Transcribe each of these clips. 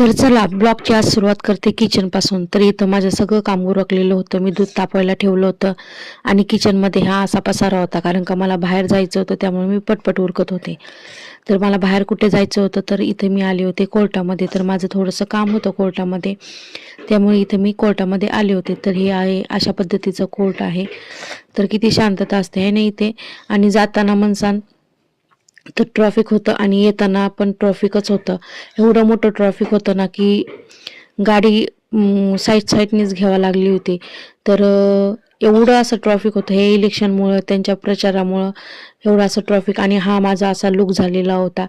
तर चला ब्लॉगची आज सुरुवात करते किचनपासून. तर इथं माझं सगळं काम उरकलेलं होतं. मी दूध तापवायला ठेवलं होतं आणि किचनमध्ये हा असा पसारा होता, कारण का मला बाहेर जायचं होतं, त्यामुळे मी पटपट उरकत होते. तर मला बाहेर कुठे जायचं होतं, तर इथे मी आले होते कोर्टामध्ये. तर माझं थोडंसं काम होतं कोर्टामध्ये, त्यामुळे इथं मी कोर्टामध्ये आले होते. तर हे आहे अशा पद्धतीचं कोर्ट आहे. तर किती शांतता असते आहे ना इथे. आणि जाताना मनसान तर ट्रॅफिक होतं आणि येताना पण ट्रॅफिकच होतं. एवढं मोठं ट्रॅफिक होतं ना की गाडी साईडनीच घ्यावी लागली होती. तर एवढं असं ट्रॅफिक होतं हे इलेक्शनमुळं, त्यांच्या प्रचारामुळं एवढं असं ट्रॅफिक. आणि हा माझा असा लूक झालेला होता.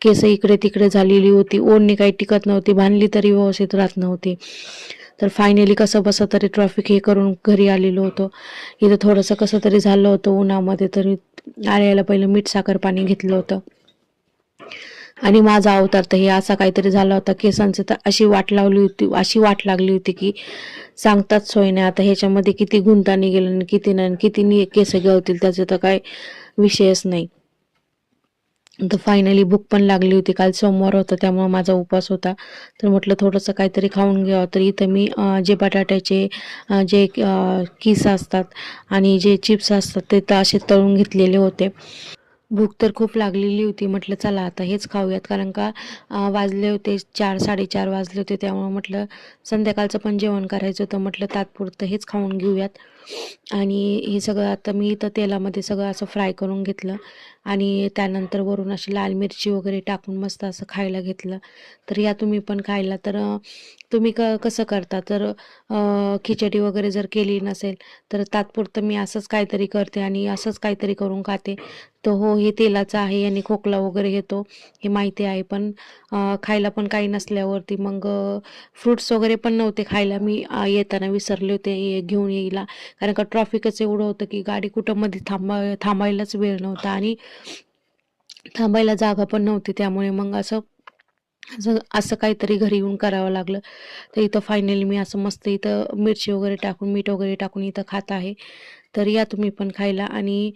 केस इकडे तिकडे झालेली होती, ओढणी काही टिकत नव्हती, बांधली तरी व्यवस्थित राहत नव्हती. तर फायनली कसं बसं तरी ट्रॅफिक हे करून घरी आलेलो होतो. इथं थोडंसं कसं तरी झालं होतं उन्हामध्ये, तरी आल्याला पहिलं मीठ साखर पाणी घेतलं होतं. आणि माझा अवतार तर हे असा काहीतरी झाला होता. केसांचं तर अशी वाट लागली होती की सांगताच सोय नाही. आता ह्याच्यामध्ये किती गुंतानी गेलं आणि किती नाही, किती केस गळतील त्याचा तर काय विषयच नाही. तर फायनली भूक पण लागली होती. काल सोमवार होता, त्यामुळे माझा उपवास होता. तर म्हटलं थोडंसं काहीतरी खाऊन घ्यावं. तर इथं मी जे बटाट्याचे जे किस असतात आणि जे चिप्स असतात ते तर असे तळून घेतलेले होते. भूक तर खूप लागलेली होती. म्हटलं चला आता हेच खाऊयात, कारण का वाजले होते 4, 4:30 वाजले होते. त्यामुळे म्हटलं संध्याकाळचं पण जेवण करायचं होतं. म्हटलं तात्पुरतं हेच खाऊन घेऊयात. आणि हे सगळं आता मी इथं तेलामध्ये सगळं असं फ्राय करून घेतलं आणि त्यानंतर वरून अशी लाल मिरची वगैरे टाकून मस्त असं खायला घेतलं. तर या तुम्ही पण खायला. तर तुम्ही कसं करता? तर खिचडी वगैरे जर केली नसेल तर तात्पुरतं मी असंच काहीतरी करते आणि असंच काहीतरी करून खाते. तर हो, हे तेलाचं आहे आणि खोकला वगैरे येतो हे माहिती आहे. पण खायला पण काही नसल्यावरती मग फ्रुट्स वगैरे पण नव्हते खायला. मी येताना विसरले होते घेऊन यायला, कारण का ट्रॅफिकच एवढं होतं की गाडी कुठं मध्ये थांबायलाच वेळ नव्हता आणि थांबायला जागा पण नव्हती. त्यामुळे मग असं असं असं काहीतरी घरी येऊन करावं लागलं. तर इथं फायनली मी असं मस्त इथं मिरची वगैरे टाकून, मीठ वगैरे टाकून इथं खात आहे. तर या तुम्ही पण खायला. आणि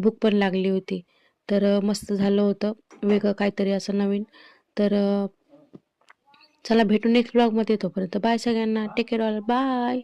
भूक पण लागली होती. तर मस्त झालं होतं वेगळं काहीतरी असं नवीन. तर चला भेटू नेक्स्ट ब्लॉगमध्ये. तोपर्यंत बाय सगळ्यांना. Take care all. बाय.